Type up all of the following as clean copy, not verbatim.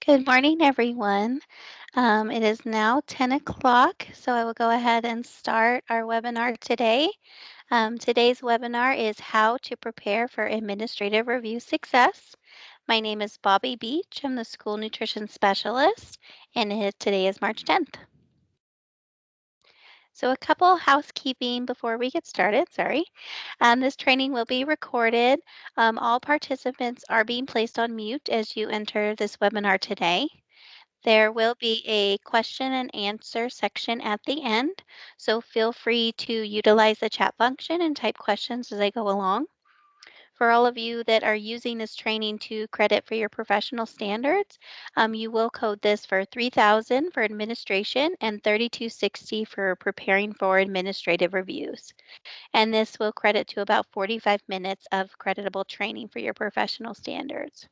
Good morning, everyone. It is now 10 o'clock, so I will go ahead and start our webinar today. Today's webinar is How to Prepare for Administrative Review Success. My name is Bobby Beach. I'm the School Nutrition Specialist, and today is March 10th. So a couple housekeeping before we get started, sorry. This training will be recorded. All participants are being placed on mute as you enter this webinar today. There will be a question and answer section at the end, so feel free to utilize the chat function and type questions as I go along. For all of you that are using this training to credit for your professional standards, you will code this for 3,000 for administration and 3,260 for preparing for administrative reviews. And this will credit to about 45 minutes of creditable training for your professional standards.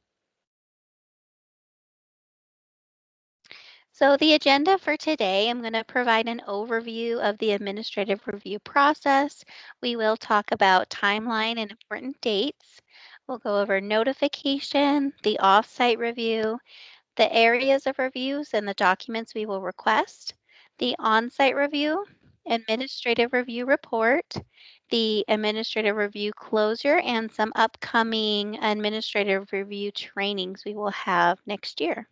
So the agenda for today, I'm going to provide an overview of the administrative review process. We will talk about timeline and important dates. We'll go over notification, the off-site review, the areas of reviews and the documents we will request, the on-site review, administrative review report, the administrative review closure, and some upcoming administrative review trainings we will have next year.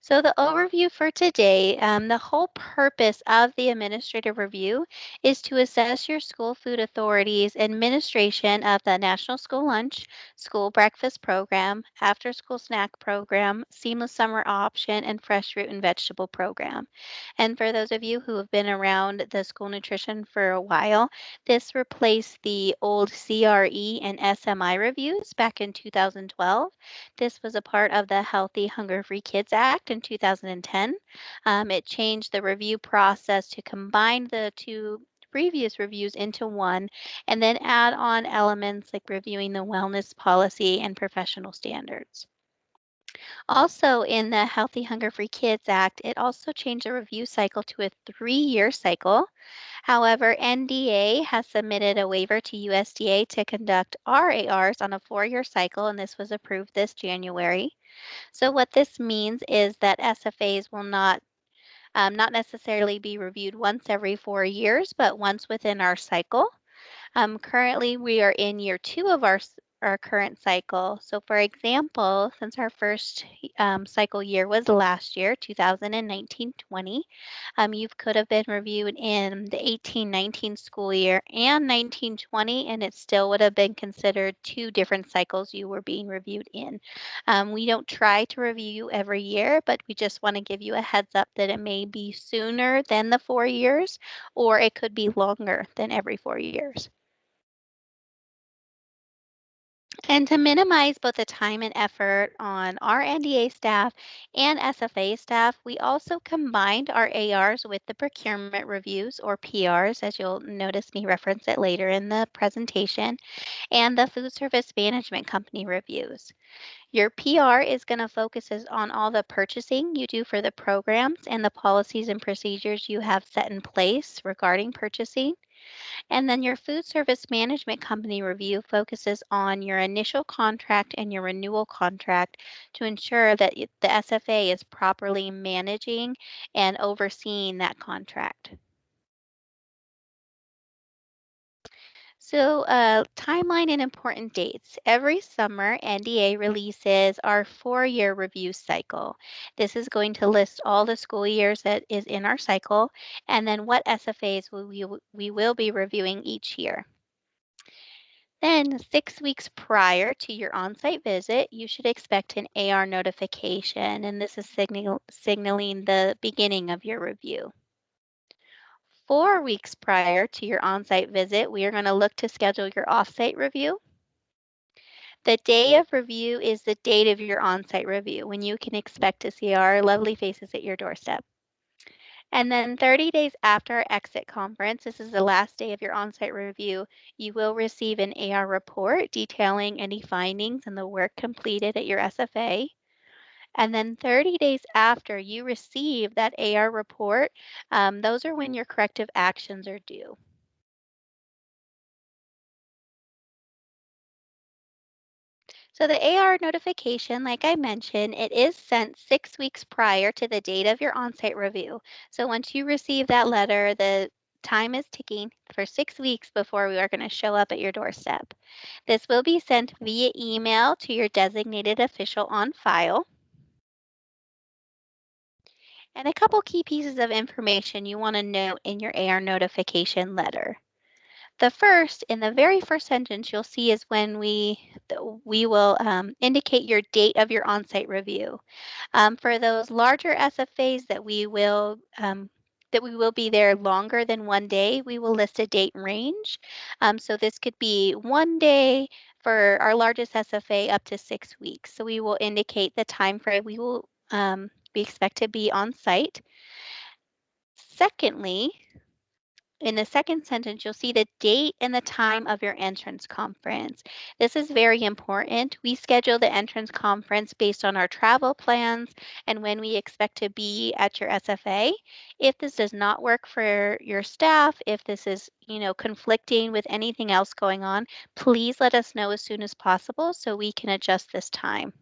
So the overview for today, the whole purpose of the administrative review is to assess your school food authority's administration of the National School Lunch, School Breakfast Program, After School Snack Program, Seamless Summer Option, and Fresh Fruit and Vegetable Program. And for those of you who have been around the school nutrition for a while, this replaced the old CRE and SMI reviews back in 2012. This was a part of the Healthy Hunger-Free Kids Act in 2010. It changed the review process to combine the two previous reviews into one and then add on elements like reviewing the wellness policy and professional standards. Also, in the Healthy Hunger-Free Kids Act, it also changed the review cycle to a 3-year cycle. However, NDA has submitted a waiver to USDA to conduct RARs on a 4-year cycle, and this was approved this January. So what this means is that SFAs will not necessarily be reviewed once every 4 years, but once within our cycle. Currently, we are in year 2 of our current cycle. So for example, since our first cycle year was last year, 2019-20, you could have been reviewed in the 18-19 school year and 19-20, and it still would have been considered 2 different cycles you were being reviewed in. We don't try to review you every year, but we just want to give you a heads up that it may be sooner than the 4 years, or it could be longer than every 4 years. And to minimize both the time and effort on our NDA staff and SFA staff, we also combined our ARs with the procurement reviews, or PRs, as you'll notice me reference it later in the presentation, and the food service management company reviews. Your PR is going to focus on all the purchasing you do for the programs and the policies and procedures you have set in place regarding purchasing. And then your food service management company review focuses on your initial contract and your renewal contract to ensure that the SFA is properly managing and overseeing that contract. So, timeline and important dates. Every summer, NDA releases our 4-year review cycle. This is going to list all the school years that is in our cycle and then what SFAs we will be reviewing each year. Then 6 weeks prior to your on-site visit, you should expect an AR notification, and this is signaling the beginning of your review. 4 weeks prior to your on-site visit, we are going to look to schedule your off-site review. The day of review is the date of your on-site review, when you can expect to see our lovely faces at your doorstep. And then 30 days after our exit conference, this is the last day of your on-site review, you will receive an AR report detailing any findings and the work completed at your SFA. And then 30 days after you receive that AR report, those are when your corrective actions are due. So the AR notification, like I mentioned, it is sent 6 weeks prior to the date of your on-site review. So once you receive that letter, the time is ticking for 6 weeks before we are going to show up at your doorstep. This will be sent via email to your designated official on file. And a couple key pieces of information you want to note in your AR notification letter. The first, in the very first sentence, you'll see is when we will indicate your date of your on-site review. For those larger SFAs that we will be there longer than 1 day, we will list a date range. So this could be 1 day for our largest SFA up to 6 weeks. So we will indicate the time frame we expect to be on site. Secondly, in the second sentence, you'll see the date and the time of your entrance conference. This is very important. We schedule the entrance conference based on our travel plans and when we expect to be at your SFA. If this does not work for your staff, if this is, conflicting with anything else going on, please let us know as soon as possible so we can adjust this time.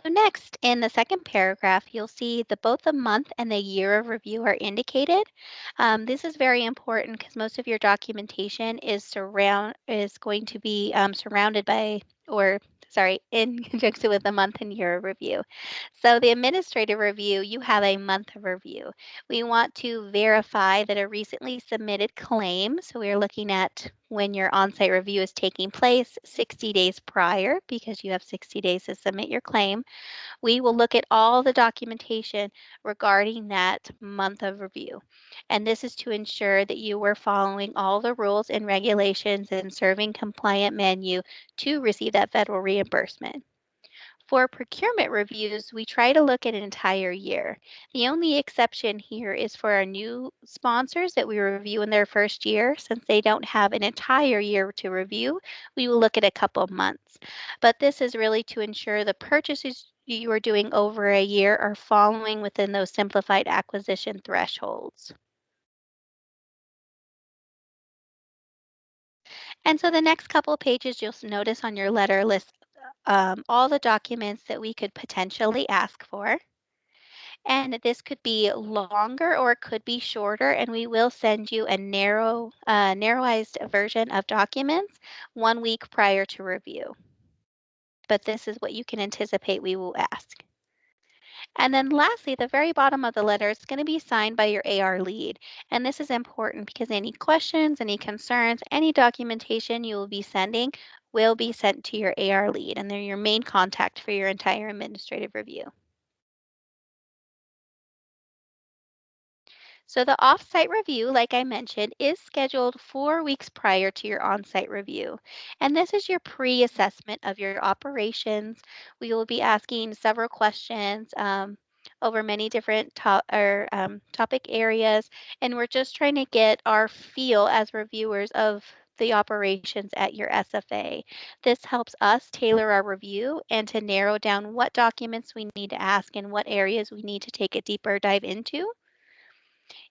So next, in the second paragraph, you'll see both the month and the year of review are indicated. This is very important because most of your documentation is going to be surrounded by, or sorry, in conjunction with the month and year of review. So the administrative review, you have a month of review. We want to verify that a recently submitted claim, so we're looking at when your on-site review is taking place 60 days prior because you have 60 days to submit your claim. We will look at all the documentation regarding that month of review. And this is to ensure that you were following all the rules and regulations and serving compliant menu to receive that federal reimbursement. For procurement reviews, we try to look at an entire year. The only exception here is for our new sponsors that we review in their first year. Since they don't have an entire year to review, we will look at a couple months. But this is really to ensure the purchases you are doing over a year are following within those simplified acquisition thresholds. And so the next couple pages, you'll notice on your letter list all the documents that we could potentially ask for. And this could be longer or it could be shorter, and we will send you a narrowized version of documents 1 week prior to review. But this is what you can anticipate we will ask. And then lastly, the very bottom of the letter is going to be signed by your AR lead. And this is important because any questions, any concerns, any documentation you will be sending will be sent to your AR lead, and they're your main contact for your entire administrative review. So the off-site review, like I mentioned, is scheduled 4 weeks prior to your on-site review. And this is your pre-assessment of your operations. We will be asking several questions over many different topic areas, and we're just trying to get our feel as reviewers of the operations at your SFA. This helps us tailor our review and to narrow down what documents we need to ask and what areas we need to take a deeper dive into.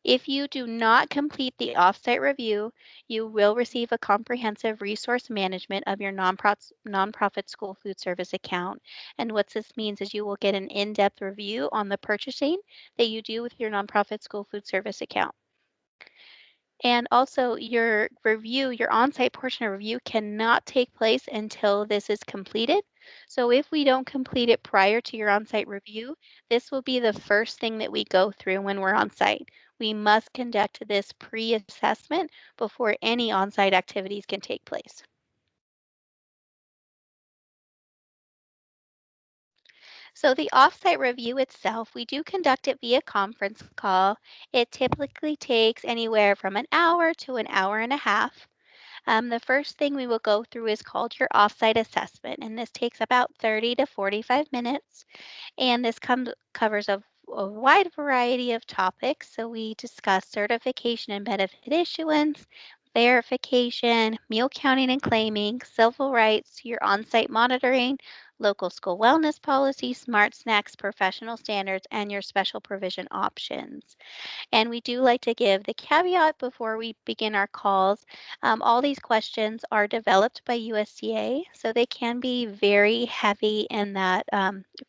If you do not complete the offsite review, you will receive a comprehensive resource management of your nonprofit school food service account. And what this means is you will get an in-depth review on the purchasing that you do with your nonprofit school food service account. And also your on-site portion of review cannot take place until this is completed. So if we don't complete it prior to your on-site review, this will be the first thing that we go through when we're on site. We must conduct this pre-assessment before any on-site activities can take place. So the offsite review itself, we do conduct it via conference call. It typically takes anywhere from an hour to an hour and a half. The first thing we will go through is called your offsite assessment, and this takes about 30 to 45 minutes. And this covers a wide variety of topics. So we discuss certification and benefit issuance, verification, meal counting and claiming, civil rights, your on-site monitoring, local school wellness policy, smart snacks, professional standards, and your special provision options. And we do like to give the caveat before we begin our calls. All these questions are developed by USDA, so they can be very heavy in that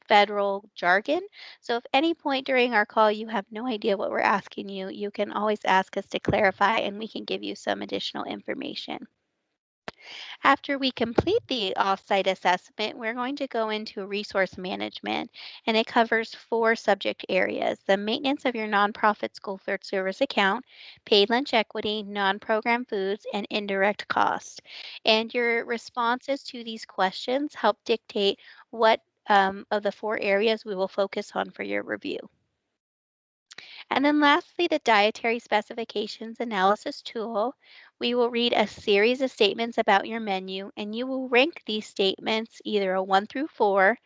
federal jargon. So if any point during our call you have no idea what we're asking you, you can always ask us to clarify and we can give you some additional information. After we complete the offsite assessment, we're going to go into resource management, and it covers four subject areas: the maintenance of your nonprofit school food service account, paid lunch equity, non program foods, and indirect costs. And your responses to these questions help dictate what of the four areas we will focus on for your review. And then lastly, the dietary specifications analysis tool. We will read a series of statements about your menu, and you will rank these statements either a 1 through 4,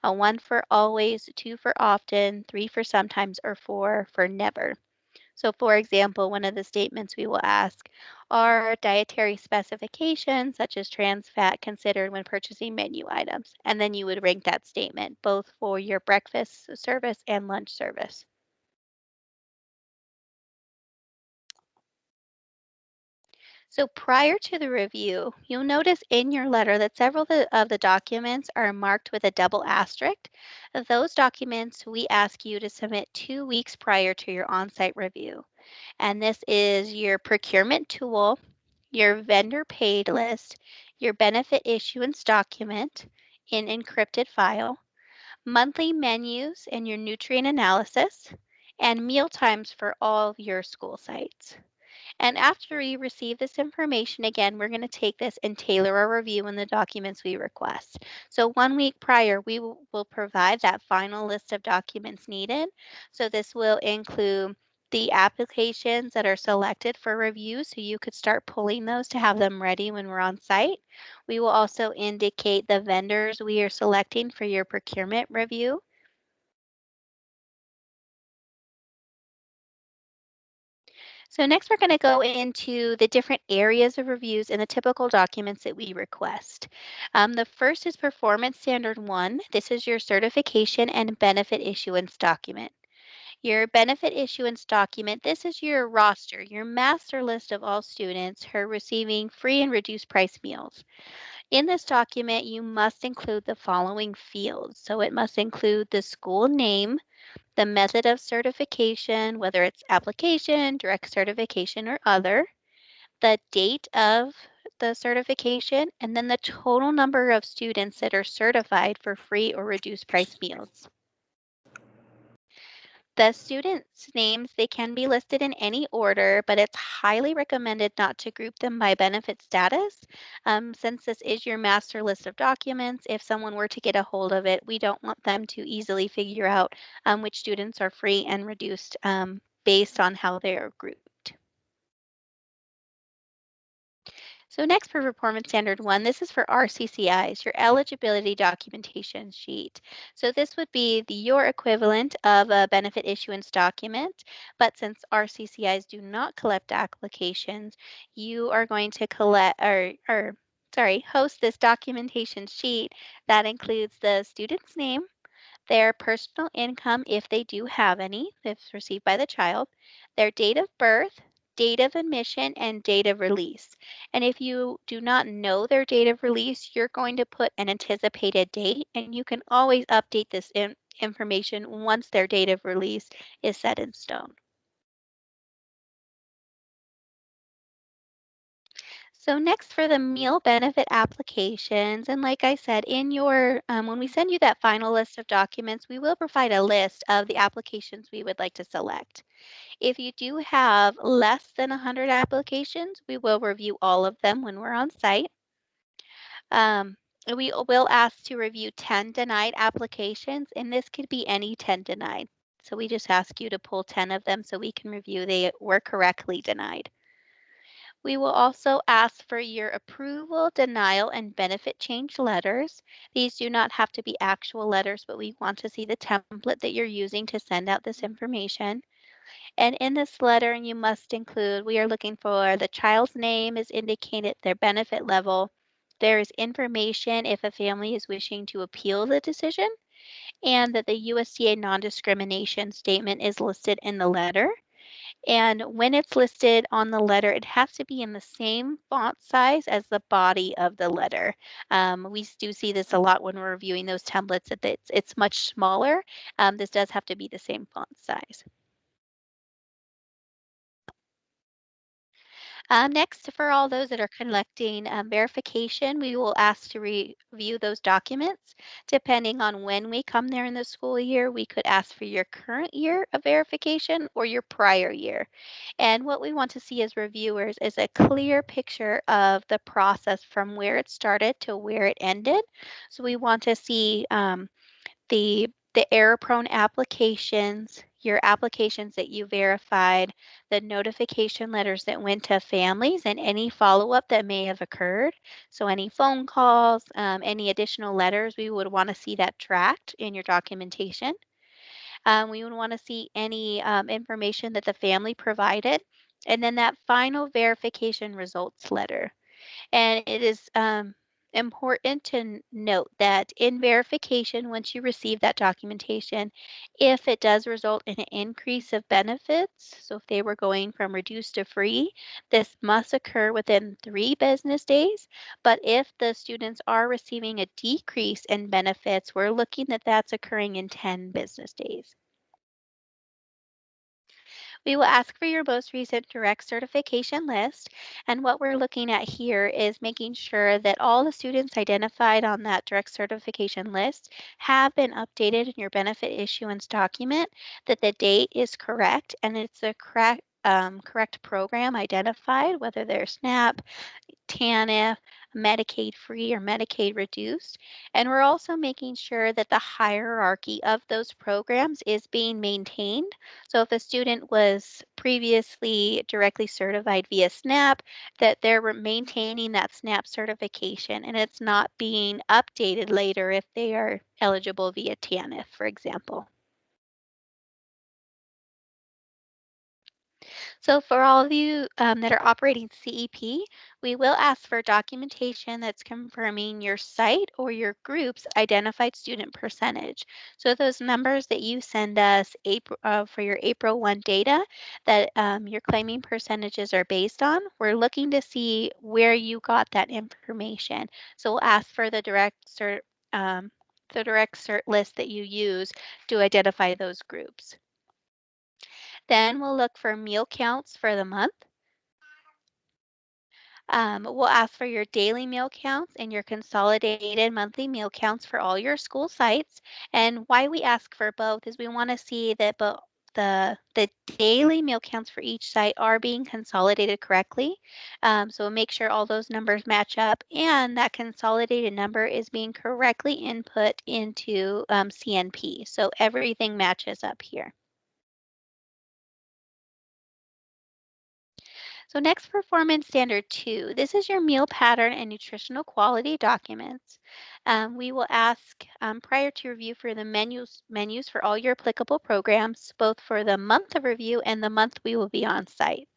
a 1 for always, 2 for often, 3 for sometimes, or 4 for never. So for example, one of the statements we will ask, are dietary specifications such as trans fat considered when purchasing menu items? And then you would rank that statement both for your breakfast service and lunch service. So prior to the review, you'll notice in your letter that several of the documents are marked with a double asterisk. Those documents we ask you to submit 2 weeks prior to your on-site review. And this is your procurement tool, your vendor paid list, your benefit issuance document in encrypted file, monthly menus and your nutrient analysis, and meal times for all of your school sites. And after we receive this information, again, we're going to take this and tailor our review in the documents we request. So 1 week prior, we will provide that final list of documents needed. So this will include the applications that are selected for review, so you could start pulling those to have them ready when we're on site. We will also indicate the vendors we are selecting for your procurement review. So next we're going to go into the different areas of reviews and the typical documents that we request. The first is Performance Standard 1. This is your certification and benefit issuance document. Your benefit issuance document, this is your roster, your master list of all students who are receiving free and reduced price meals. In this document, you must include the following fields. So it must include the school name, the method of certification, whether it's application, direct certification, or other, the date of the certification, and then the total number of students that are certified for free or reduced price meals. The students' names, they can be listed in any order, but it's highly recommended not to group them by benefit status. Since this is your master list of documents, if someone were to get a hold of it, we don't want them to easily figure out which students are free and reduced based on how they are grouped. So next for Performance Standard 1, this is for RCCIs, your eligibility documentation sheet. So this would be your equivalent of a benefit issuance document, but since RCCIs do not collect applications, you are going to host this documentation sheet that includes the student's name, their personal income, if they do have any, if received by the child, their date of birth, date of admission, and date of release. And if you do not know their date of release, you're going to put an anticipated date, and you can always update this information once their date of release is set in stone. So next for the meal benefit applications, and like I said, when we send you that final list of documents, we will provide a list of the applications we would like to select. If you do have less than 100 applications, we will review all of them when we're on site. We will ask to review 10 denied applications, and this could be any 10 denied. So we just ask you to pull 10 of them so we can review they were correctly denied. We will also ask for your approval, denial, and benefit change letters. These do not have to be actual letters, but we want to see the template that you're using to send out this information. And in this letter, you must include, we are looking for the child's name is indicated, their benefit level, There's information if a family is wishing to appeal the decision, and that the USDA non-discrimination statement is listed in the letter. And when it's listed on the letter, it has to be in the same font size as the body of the letter. We do see this a lot when we're reviewing those templates that it's much smaller. This does have to be the same font size. Next, for all those that are collecting verification, we will ask to review those documents. Depending on when we come there in the school year, we could ask for your current year of verification or your prior year. And what we want to see as reviewers is a clear picture of the process from where it started to where it ended. So we want to see the error-prone applications, your applications that you verified, the notification letters that went to families, and any follow-up that may have occurred. So any phone calls, any additional letters, we would want to see that tracked in your documentation. We would want to see any information that the family provided, and then that final verification results letter. And it is important to note that in verification, once you receive that documentation, if it does result in an increase of benefits, so if they were going from reduced to free, this must occur within 3 business days. But if the students are receiving a decrease in benefits, we're looking that that's occurring in 10 business days. We will ask for your most recent direct certification list. And what we're looking at here is making sure that all the students identified on that direct certification list have been updated in your benefit issuance document, that the date is correct and it's the correct program identified, whether they're SNAP, TANF, Medicaid free, or Medicaid reduced. And we're also making sure that the hierarchy of those programs is being maintained. So if a student was previously directly certified via SNAP, that they're maintaining that SNAP certification and it's not being updated later if they are eligible via TANF, for example. So for all of you that are operating CEP, we will ask for documentation that's confirming your site or your group's identified student percentage. So those numbers that you send us for your April 1 data that your claiming percentages are based on, we're looking to see where you got that information. So we'll ask for the direct cert list that you use to identify those groups. Then we'll look for meal counts for the month. We'll ask for your daily meal counts and your consolidated monthly meal counts for all your school sites. And why we ask for both is we want to see that both the daily meal counts for each site are being consolidated correctly. So we'll make sure all those numbers match up and that consolidated number is being correctly input into CNP. So everything matches up here. So next, Performance Standard 2. This is your meal pattern and nutritional quality documents. We will ask prior to review for the menus for all your applicable programs, both for the month of review and the month we will be on site.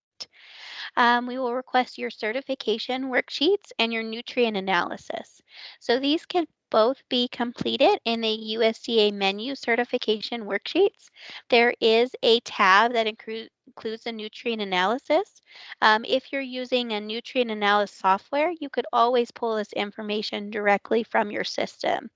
We will request your certification worksheets and your nutrient analysis. So these can both be completed in the USDA menu certification worksheets. There is a tab that includes a nutrient analysis. If you're using a nutrient analysis software, you could always pull this information directly from your system.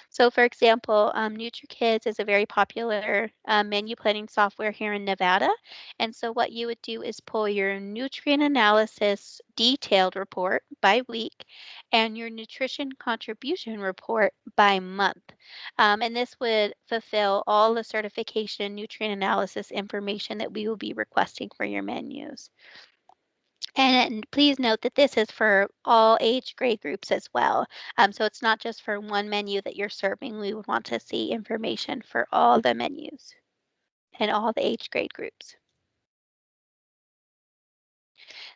So, for example, NutriKids is a very popular menu planning software here in Nevada. And so, what you would do is pull your nutrient analysis detailed report by week and your nutrition contribution report by month. And this would fulfill all the certification nutrient analysis information that we will be requesting for your menus. And please note that this is for all age grade groups as well. So it's not just for one menu that you're serving. We would want to see information for all the menus and all the age grade groups.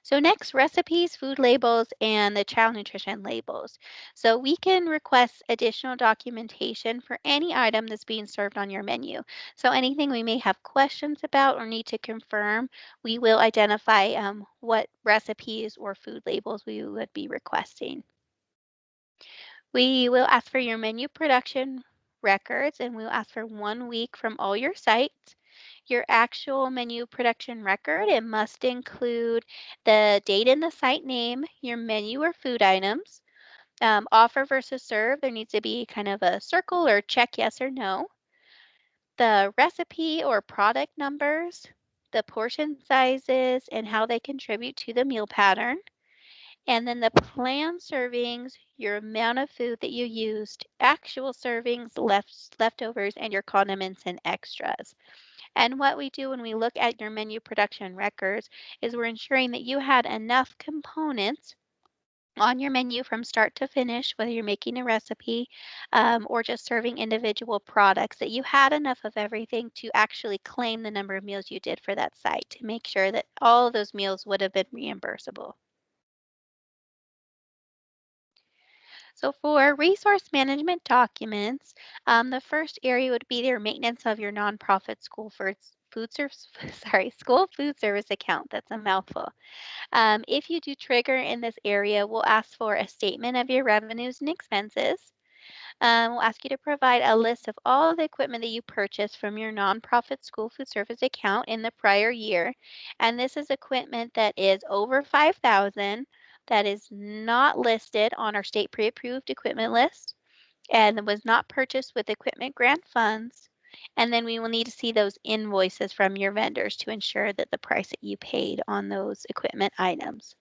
So next, recipes, food labels, and the child nutrition labels. So we can request additional documentation for any item that's being served on your menu. So anything we may have questions about or need to confirm, we will identify what recipes or food labels we would be requesting. We will ask for your menu production records, and we'll ask for 1 week from all your sites. Your actual menu production record, it must include the date and the site name, your menu or food items, offer versus serve. There needs to be kind of a circle or check yes or no. The recipe or product numbers, the portion sizes, and how they contribute to the meal pattern. And then the planned servings, your amount of food that you used, actual servings, leftovers, and your condiments and extras. And what we do when we look at your menu production records is we're ensuring that you had enough components on your menu from start to finish, whether you're making a recipe or just serving individual products, that you had enough of everything to actually claim the number of meals you did for that site to make sure that all of those meals would have been reimbursable. So for resource management documents, the first area would be your maintenance of your nonprofit school food service, sorry, school food service account. That's a mouthful. If you do trigger in this area, we'll ask for a statement of your revenues and expenses. We'll ask you to provide a list of all the equipment that you purchased from your nonprofit school food service account in the prior year. And this is equipment that is over 5,000, that is not listed on our state pre-approved equipment list and was not purchased with equipment grant funds. And then we will need to see those invoices from your vendors to ensure that the price that you paid on those equipment items.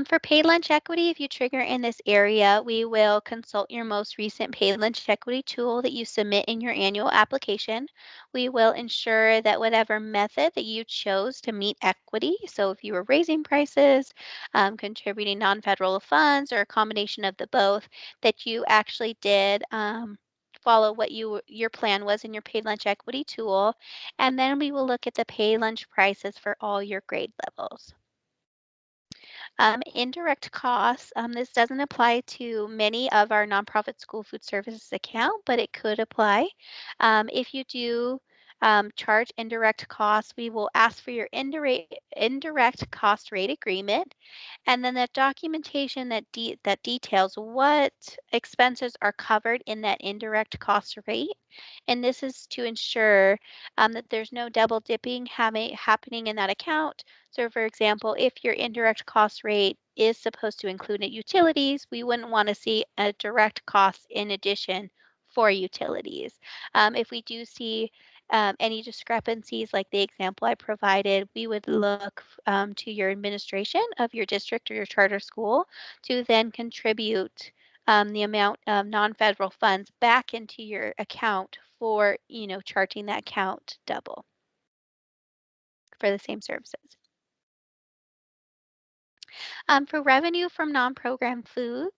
For paid lunch equity, if you trigger in this area, we will consult your most recent paid lunch equity tool that you submit in your annual application. We will ensure that whatever method that you chose to meet equity, so if you were raising prices, contributing non-federal funds, or a combination of the both, that you actually did follow what your plan was in your paid lunch equity tool. And then we will look at the paid lunch prices for all your grade levels. Indirect costs, this doesn't apply to many of our nonprofit school food services account, but it could apply. If you do charge indirect costs, we will ask for your indirect cost rate agreement, and then the documentation that details what expenses are covered in that indirect cost rate. And this is to ensure that there's no double dipping happening in that account. So for example, if your indirect cost rate is supposed to include utilities, we wouldn't want to see a direct cost in addition for utilities. If we do see any discrepancies, like the example I provided, we would look to your administration of your district or your charter school to then contribute the amount of non-federal funds back into your account for, charging that account double for the same services. For revenue from non-program foods,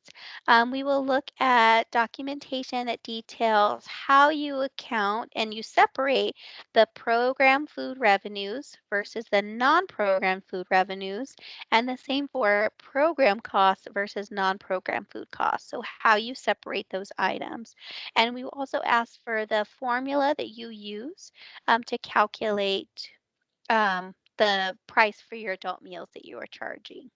we will look at documentation that details how you account and you separate the program food revenues versus the non-program food revenues, and the same for program costs versus non-program food costs. So how you separate those items. And we will also ask for the formula that you use to calculate the price for your adult meals that you are charging.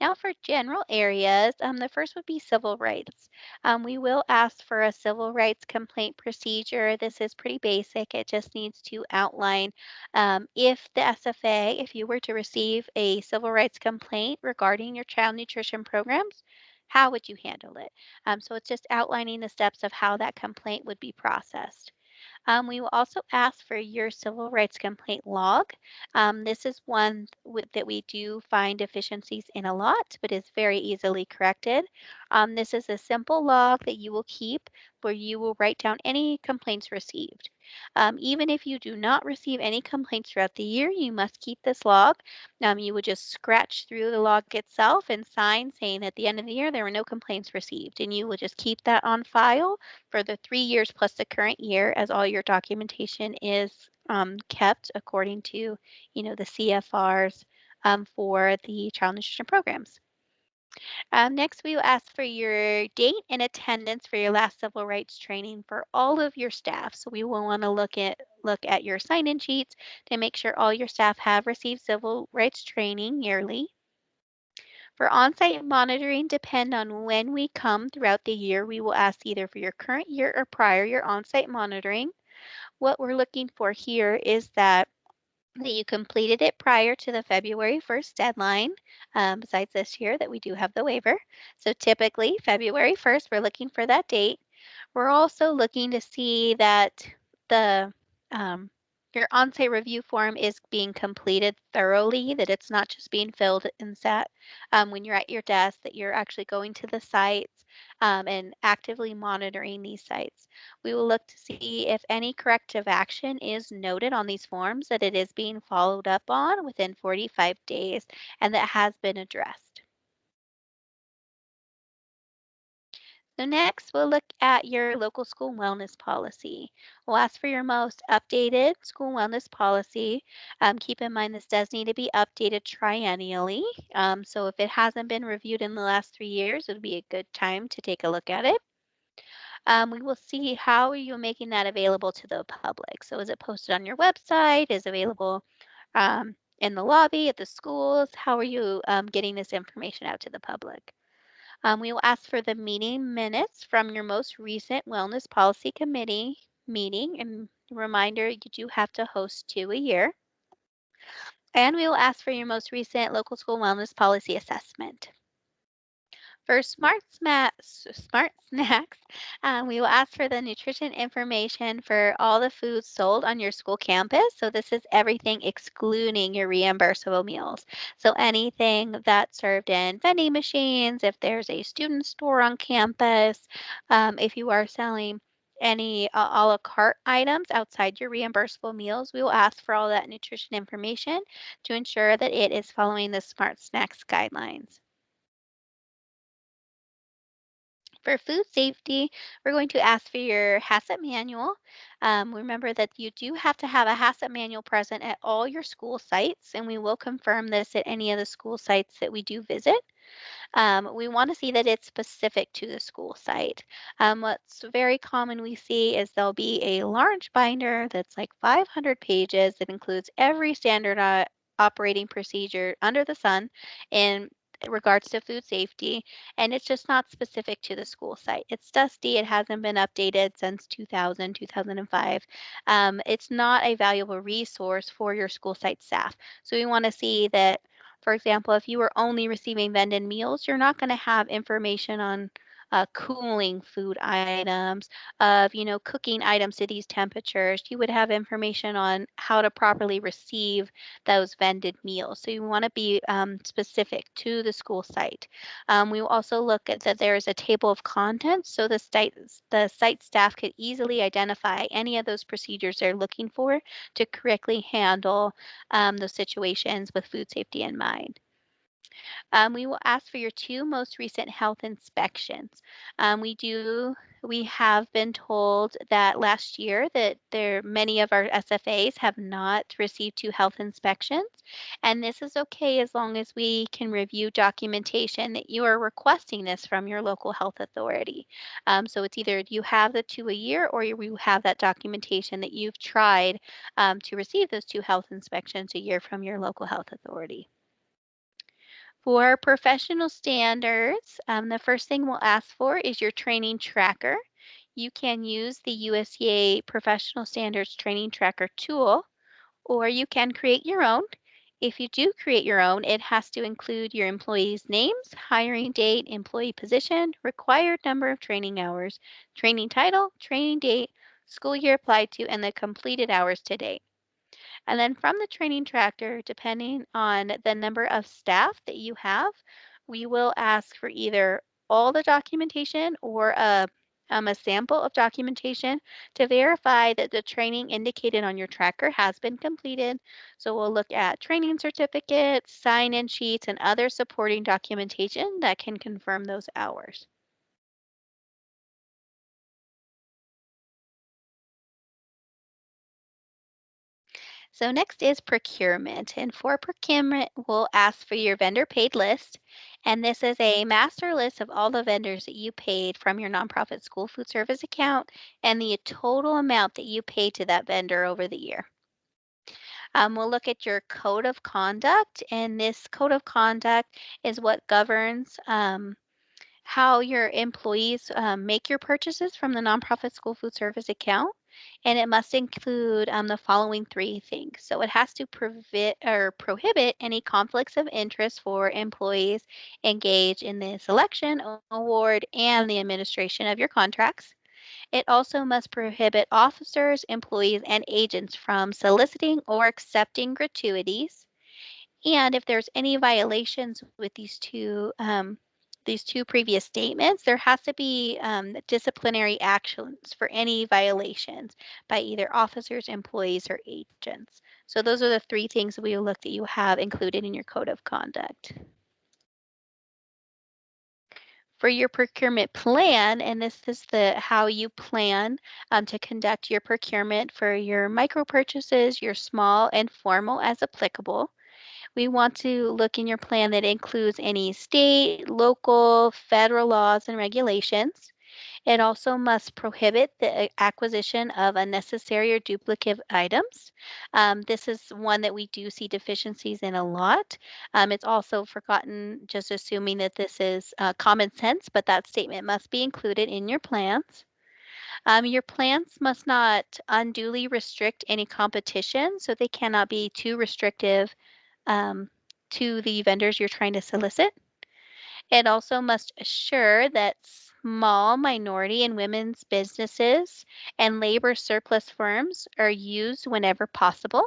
Now, for general areas, the first would be civil rights. We will ask for a civil rights complaint procedure. This is pretty basic. It just needs to outline if the SFA, if you were to receive a civil rights complaint regarding your child nutrition programs, how would you handle it? So it's just outlining the steps of how that complaint would be processed. We will also ask for your civil rights complaint log. This is one that we do find deficiencies in a lot, but is very easily corrected. This is a simple log that you will keep where you will write down any complaints received. Even if you do not receive any complaints throughout the year, you must keep this log. You would just scratch through the log itself and sign saying at the end of the year there were no complaints received, and you will just keep that on file for the 3 years plus the current year, as all your documentation is kept according to, the CFRs for the child nutrition programs. Next, we will ask for your date and attendance for your last civil rights training for all of your staff. So we will want to look at your sign-in sheets to make sure all your staff have received civil rights training yearly. For on-site monitoring, depend on when we come throughout the year. We will ask either for your current year or prior year on-site monitoring. What we're looking for here is that you completed it prior to the February 1st deadline, besides this year that we do have the waiver. So typically February 1st, we're looking for that date. We're also looking to see that the um, your on-site review form is being completed thoroughly, that it's not just being filled and sat when you're at your desk, that you're actually going to the sites and actively monitoring these sites. We will look to see if any corrective action is noted on these forms, that it is being followed up on within 45 days and that has been addressed. So next, we'll look at your local school wellness policy. We'll ask for your most updated school wellness policy. Keep in mind this does need to be updated triennially. So if it hasn't been reviewed in the last 3 years, it would be a good time to take a look at it. We will see how are you making that available to the public. So is it posted on your website? Is it available in the lobby at the schools? How are you getting this information out to the public? We will ask for the meeting minutes from your most recent Wellness Policy Committee meeting. And reminder, you do have to host 2 a year. And we will ask for your most recent local school wellness policy assessment. For smart snacks, we will ask for the nutrition information for all the foods sold on your school campus. So this is everything excluding your reimbursable meals. So anything that's served in vending machines, if there's a student store on campus, if you are selling any a la carte items outside your reimbursable meals, we will ask for all that nutrition information to ensure that it is following the Smart Snacks guidelines. For food safety, we're going to ask for your HACCP manual. Remember that you do have to have a HACCP manual present at all your school sites, and we will confirm this at any of the school sites that we do visit. We want to see that it's specific to the school site. What's very common we see is there'll be a large binder that's like 500 pages that includes every standard operating procedure under the sun in regards to food safety, and it's just not specific to the school site. It's dusty, it hasn't been updated since 2000, 2005. It's not a valuable resource for your school site staff. So we want to see that, for example, if you were only receiving vended meals, you're not going to have information on cooling food items, of cooking items to these temperatures. You would have information on how to properly receive those vended meals. So you want to be specific to the school site. We will also look at that there is a table of contents, so the site staff could easily identify any of those procedures they're looking for to correctly handle those situations with food safety in mind. We will ask for your 2 most recent health inspections. We have been told that last year that many of our SFAs have not received 2 health inspections, and this is okay as long as we can review documentation that you are requesting this from your local health authority. So it's either you have the 2 a year or you have that documentation that you've tried to receive those 2 health inspections a year from your local health authority. For professional standards, the first thing we'll ask for is your training tracker. You can use the USDA Professional Standards Training Tracker tool, or you can create your own. If you do create your own, it has to include your employees' names, hiring date, employee position, required number of training hours, training title, training date, school year applied to, and the completed hours to date. And then from the training tractor, depending on the number of staff that you have, we will ask for either all the documentation or a sample of documentation to verify that the training indicated on your tracker has been completed. So we'll look at training certificates, sign-in sheets, and other supporting documentation that can confirm those hours. So next is procurement. And for procurement, we'll ask for your vendor paid list. And this is a master list of all the vendors that you paid from your nonprofit school food service account and the total amount that you paid to that vendor over the year. We'll look at your code of conduct, and this code of conduct is what governs how your employees make your purchases from the nonprofit school food service account. And it must include the following three things. So it has to prevent or prohibit any conflicts of interest for employees engaged in the selection, award, and the administration of your contracts. It also must prohibit officers, employees, and agents from soliciting or accepting gratuities. And if there's any violations with these two previous statements, there has to be disciplinary actions for any violations by either officers, employees, or agents. So those are the three things that we will look that you have included in your code of conduct. For your procurement plan, and this is the how you plan to conduct your procurement for your micro purchases, your small and formal as applicable. We want to look in your plan that includes any state, local, federal laws and regulations. It also must prohibit the acquisition of unnecessary or duplicate items. This is one that we do see deficiencies in a lot. It's also forgotten, just assuming that this is common sense, but that statement must be included in your plans. Your plans must not unduly restrict any competition, so they cannot be too restrictive um, to the vendors you're trying to solicit. It also must assure that small minority and women's businesses and labor surplus firms are used whenever possible.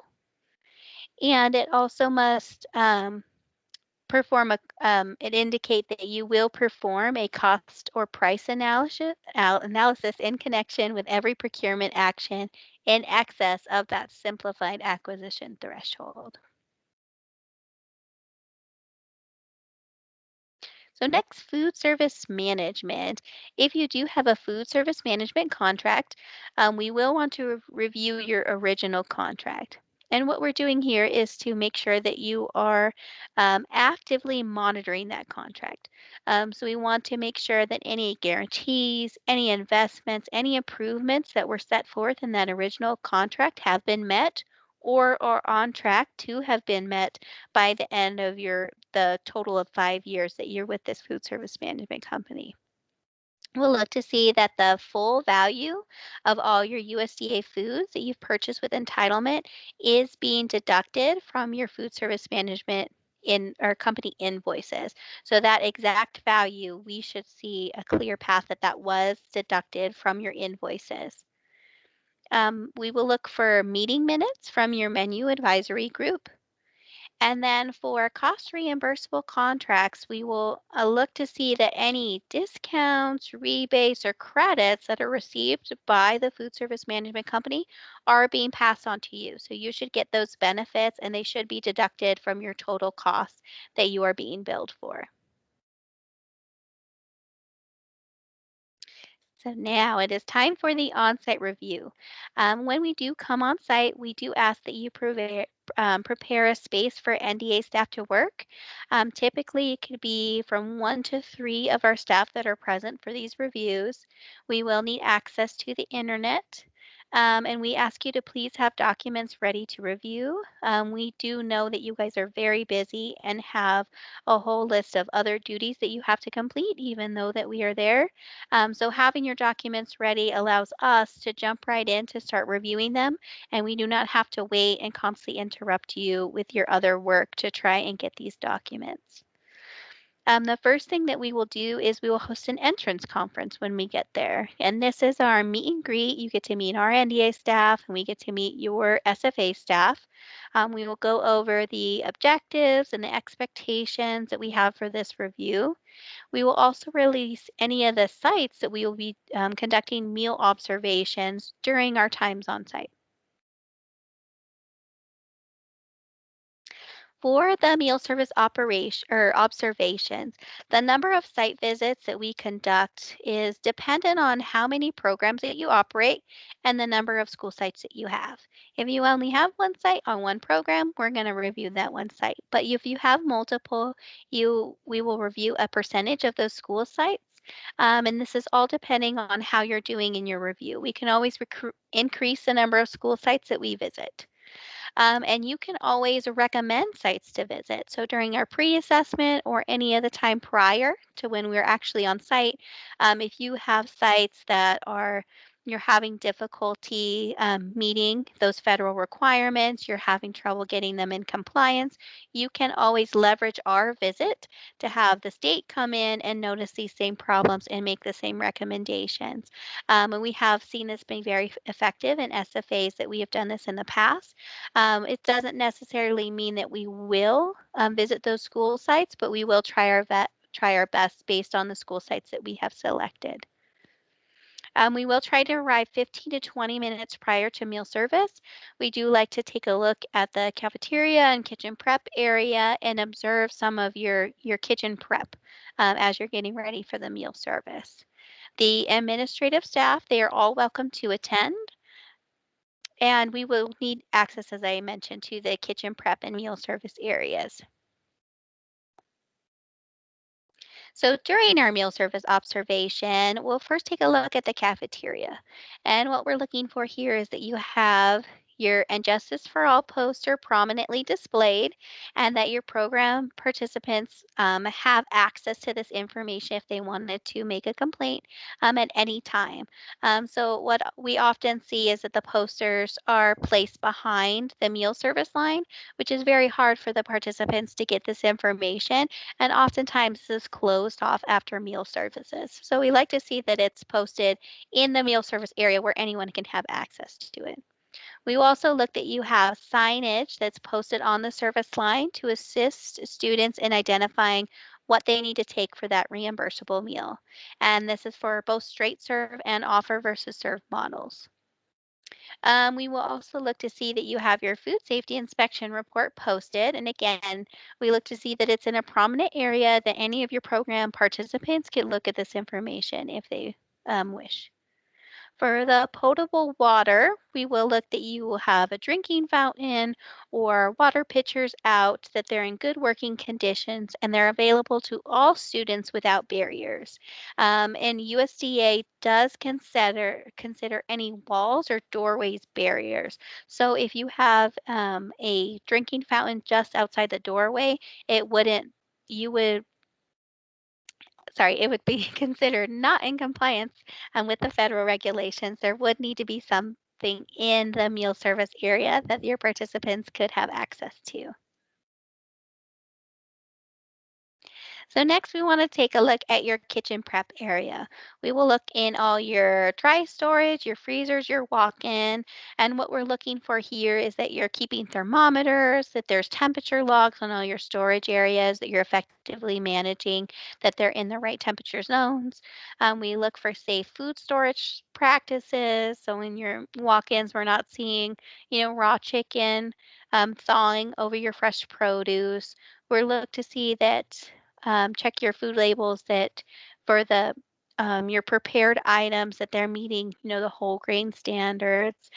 And it also must it indicate that you will perform a cost or price analysis in connection with every procurement action in excess of that simplified acquisition threshold. So next, food service management. If you do have a food service management contract, we will want to review your original contract. And what we're doing here is to make sure that you are actively monitoring that contract. So we want to make sure that any guarantees, any investments, any improvements that were set forth in that original contract have been met or are on track to have been met by the end of the total of 5 years that you're with this food service management company. We'll look to see that the full value of all your USDA foods that you've purchased with entitlement is being deducted from your food service management in or company invoices. So that exact value, we should see a clear path that that was deducted from your invoices. We will look for meeting minutes from your menu advisory group. And then for cost reimbursable contracts, we will look to see that any discounts, rebates, or credits that are received by the food service management company are being passed on to you. So you should get those benefits and they should be deducted from your total cost that you are being billed for. So now it is time for the on-site review. When we do come on site, we do ask that you prepare a space for NDA staff to work. Typically, it could be from 1 to 3 of our staff that are present for these reviews. We will need access to the internet. And we ask you to please have documents ready to review. We do know that you guys are very busy and have a whole list of other duties that you have to complete, even though that we are there. So having your documents ready allows us to jump right in to start reviewing them, and we do not have to wait and constantly interrupt you with your other work to try and get these documents. The first thing that we will do is we will host an entrance conference when we get there. And this is our meet and greet. You get to meet our NDA staff and we get to meet your SFA staff. We will go over the objectives and the expectations that we have for this review. We will also release any of the sites that we will be conducting meal observations during our times on site. For the meal service operation or observations, the number of site visits that we conduct is dependent on how many programs that you operate and the number of school sites that you have. If you only have one site on one program, we're going to review that one site. But if you have multiple, we will review a percentage of those school sites. And this is all depending on how you're doing in your review. We can always increase the number of school sites that we visit. And you can always recommend sites to visit. So during our pre-assessment or any other time prior to when we're actually on site, if you have sites that are you're having difficulty meeting those federal requirements, you're having trouble getting them in compliance, you can always leverage our visit to have the state come in and notice these same problems and make the same recommendations. And we have seen this being very effective in SFAs that we have done this in the past. It doesn't necessarily mean that we will visit those school sites, but we will try our best based on the school sites that we have selected. We will try to arrive 15 to 20 minutes prior to meal service. We do like to take a look at the cafeteria and kitchen prep area and observe some of your kitchen prep as you're getting ready for the meal service. The administrative staff, they are all welcome to attend. And we will need access, as I mentioned, to the kitchen prep and meal service areas. So during our meal service observation, we'll first take a look at the cafeteria. And what we're looking for here is that you have your And Justice for All poster prominently displayed, and that your program participants have access to this information if they wanted to make a complaint at any time. So what we often see is that the posters are placed behind the meal service line, which is very hard for the participants to get this information, and oftentimes this is closed off after meal services. So we like to see that it's posted in the meal service area where anyone can have access to it. We will also look that you have signage that's posted on the service line to assist students in identifying what they need to take for that reimbursable meal. And this is for both straight serve and offer versus serve models. We will also look to see that you have your food safety inspection report posted. And again, we look to see that it's in a prominent area that any of your program participants can look at this information if they wish. For the potable water, we will look that you will have a drinking fountain or water pitchers out, that they're in good working conditions and they're available to all students without barriers. And USDA does consider any walls or doorways barriers. So if you have a drinking fountain just outside the doorway, it wouldn't you would it would be considered not in compliance with the federal regulations. There would need to be something in the meal service area that your participants could have access to. So next we want to take a look at your kitchen prep area. We will look in all your dry storage, your freezers, your walk-in, and what we're looking for here is that you're keeping thermometers, that there's temperature logs on all your storage areas, that you're effectively managing, that they're in the right temperature zones. We look for safe food storage practices. So in your walk-ins, we're not seeing, raw chicken thawing over your fresh produce. We're look to see that check your food labels that for the your prepared items that they're meeting, the whole grain standards.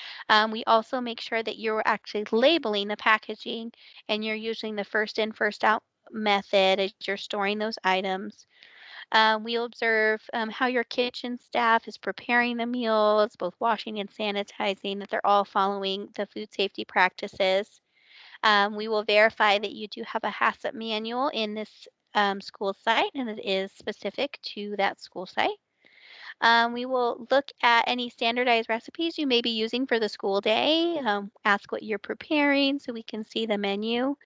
We also make sure that you're actually labeling the packaging and you're using the first in, first out method as you're storing those items. We'll observe how your kitchen staff is preparing the meals, both washing and sanitizing, that they're all following the food safety practices. We will verify that you do have a HACCP manual in this school site and it is specific to that school site. We will look at any standardized recipes you may be using for the school day, ask what you're preparing so we can see the menu.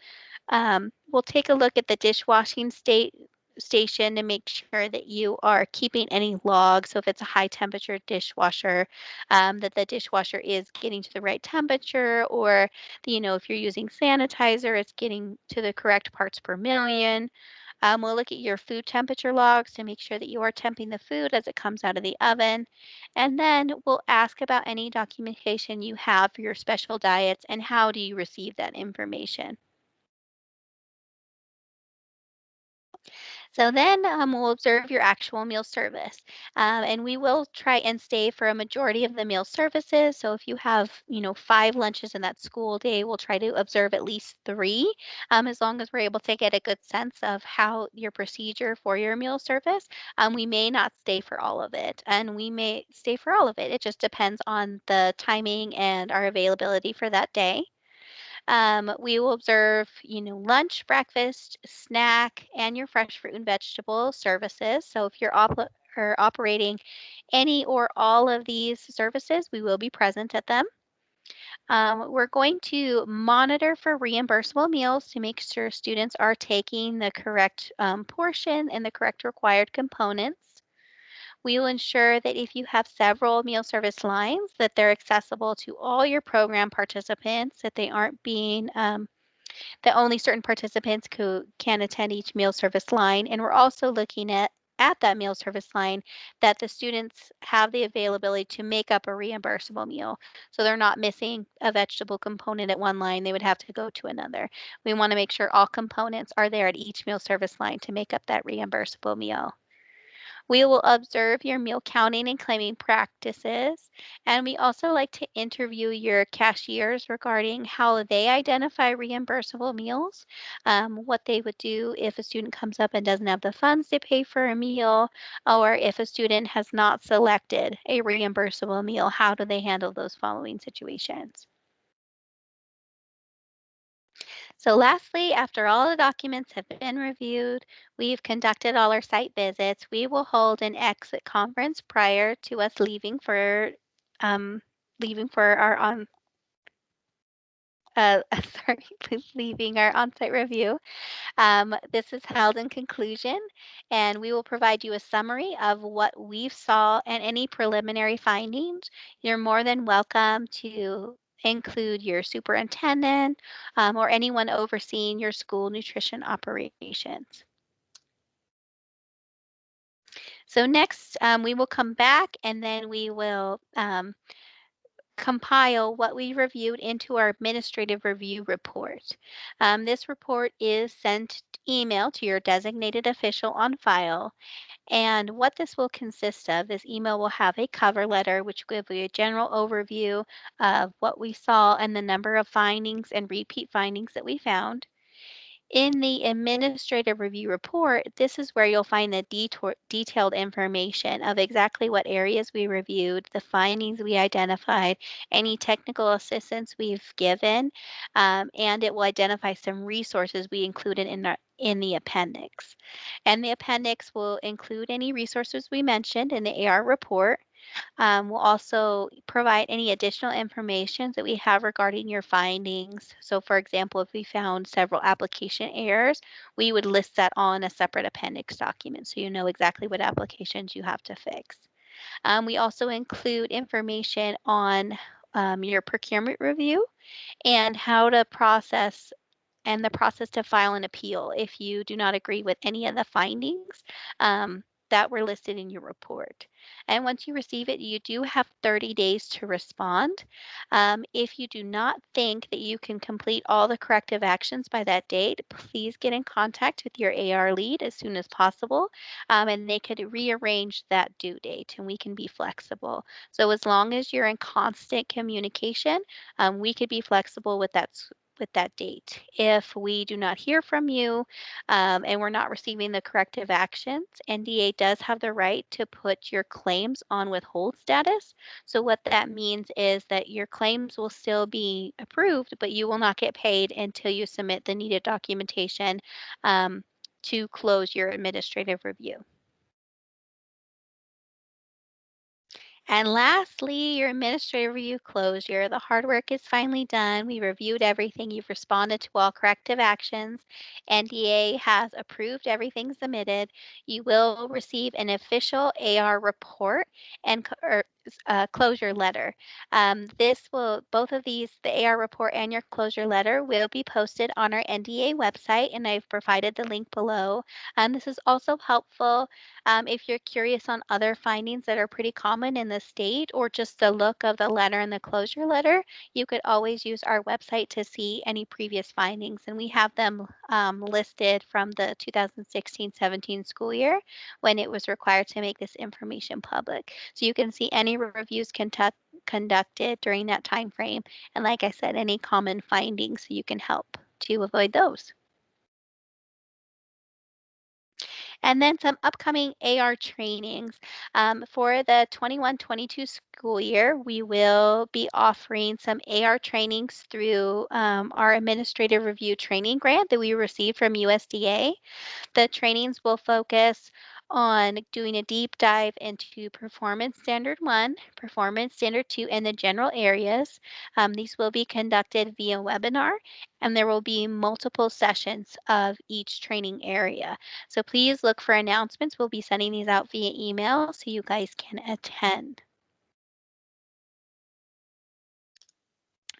We'll take a look at the dishwashing station to make sure that you are keeping any logs. So if it's a high temperature dishwasher, that the dishwasher is getting to the right temperature, or if you're using sanitizer, it's getting to the correct parts per million. We'll look at your food temperature logs to make sure that you are temping the food as it comes out of the oven. And then we'll ask about any documentation you have for your special diets and how do you receive that information. So then we'll observe your actual meal service. And we will try and stay for a majority of the meal services. So if you have, 5 lunches in that school day, we'll try to observe at least 3, as long as we're able to get a good sense of how your procedure for your meal service. We may not stay for all of it, and we may stay for all of it. It just depends on the timing and our availability for that day. We will observe, lunch, breakfast, snack, and your fresh fruit and vegetable services. So if you're or operating any or all of these services, we will be present at them. We're going to monitor for reimbursable meals to make sure students are taking the correct portion and the correct required components. We will ensure that if you have several meal service lines, that they're accessible to all your program participants, that they aren't being that only certain participants can attend each meal service line. And we're also looking at that meal service line that the students have the availability to make up a reimbursable meal. So they're not missing a vegetable component at one line, they would have to go to another. We want to make sure all components are there at each meal service line to make up that reimbursable meal. We will observe your meal counting and claiming practices, and we also like to interview your cashiers regarding how they identify reimbursable meals, what they would do if a student comes up and doesn't have the funds to pay for a meal, or if a student has not selected a reimbursable meal, how do they handle those following situations? So lastly, after all the documents have been reviewed, we've conducted all our site visits, we will hold an exit conference prior to us um, leaving for our sorry, leaving our on-site review. This is held in conclusion, and we will provide you a summary of what we saw and any preliminary findings. You're more than welcome to include your superintendent or anyone overseeing your school nutrition operations. So next, we will come back and then we will compile what we reviewed into our administrative review report. This report is sent email to your designated official on file. And what this will consist of, this email will have a cover letter, which will give you a general overview of what we saw and the number of findings and repeat findings that we found. In the administrative review report, this is where you'll find the detailed information of exactly what areas we reviewed, the findings we identified, any technical assistance we've given, and it will identify some resources we included in the appendix. And the appendix will include any resources we mentioned in the AR report. We'll also provide any additional information that we have regarding your findings. So for example, if we found several application errors, we would list that on a separate appendix document so you know exactly what applications you have to fix. We also include information on your procurement review and how to process and the process to file an appeal if you do not agree with any of the findings that were listed in your report. And once you receive it, you do have 30 days to respond. If you do not think that you can complete all the corrective actions by that date, please get in contact with your AR lead as soon as possible, and they could rearrange that due date and we can be flexible. So as long as you're in constant communication, we could be flexible with that date. If we do not hear from you and we're not receiving the corrective actions, NDA does have the right to put your claims on withhold status. So what that means is that your claims will still be approved, but you will not get paid until you submit the needed documentation to close your administrative review. And lastly, your administrative review closure. The hard work is finally done. We reviewed everything. You've responded to all corrective actions. NDA has approved everything submitted. You will receive an official AR report and closure letter. Both of these, the AR report and your closure letter, will be posted on our NDA website, and I've provided the link below. This is also helpful if you're curious on other findings that are pretty common in the state or just the look of the letter and the closure letter, you could always use our website to see any previous findings. And we have them listed from the 2016-17 school year when it was required to make this information public. So you can see any reviews conducted during that time frame. And like I said, any common findings so you can help to avoid those. And then some upcoming AR trainings. For the 21-22 school year, we will be offering some AR trainings through our administrative review training grant that we received from USDA. The trainings will focus on doing a deep dive into Performance Standard 1, Performance Standard 2, and the general areas. These will be conducted via webinar, and there will be multiple sessions of each training area. So please look for announcements. We'll be sending these out via email so you guys can attend.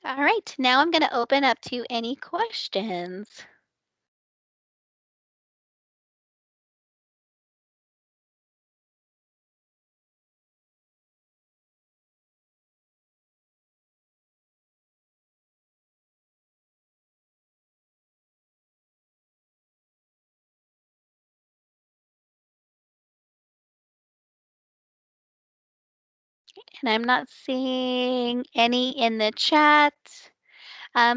All right, now I'm going to open up to any questions. And I'm not seeing any in the chat.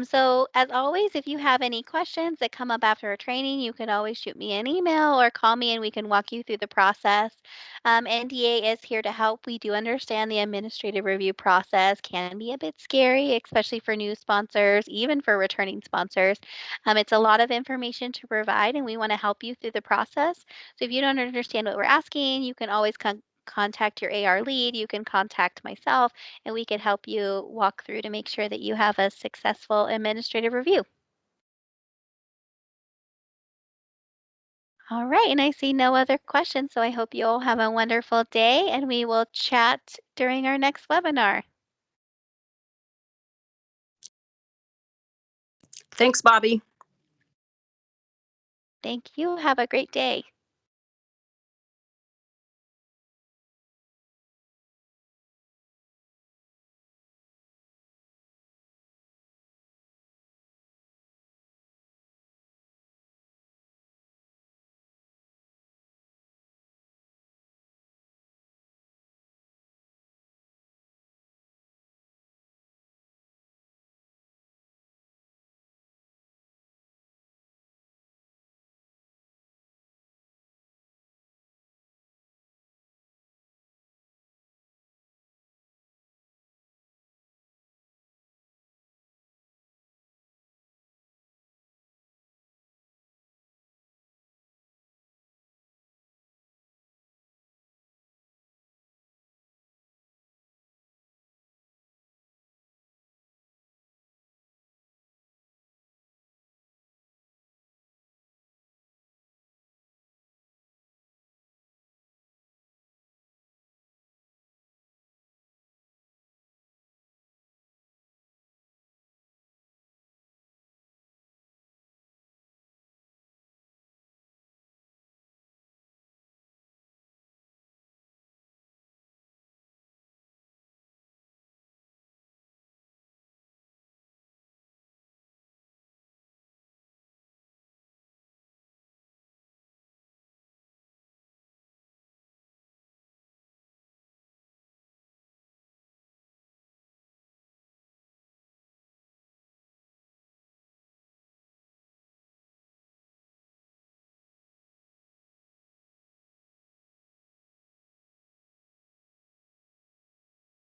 So as always, if you have any questions that come up after a training, you can always shoot me an email or call me and we can walk you through the process. NDA is here to help. We do understand the administrative review process can be a bit scary, especially for new sponsors, even for returning sponsors. It's a lot of information to provide and we want to help you through the process. So if you don't understand what we're asking, you can always contact your AR lead. You can contact myself and we can help you walk through to make sure that you have a successful administrative review. All right, and I see no other questions, so I hope you all have a wonderful day and we will chat during our next webinar. Thanks, Bobby. Thank you. Have a great day.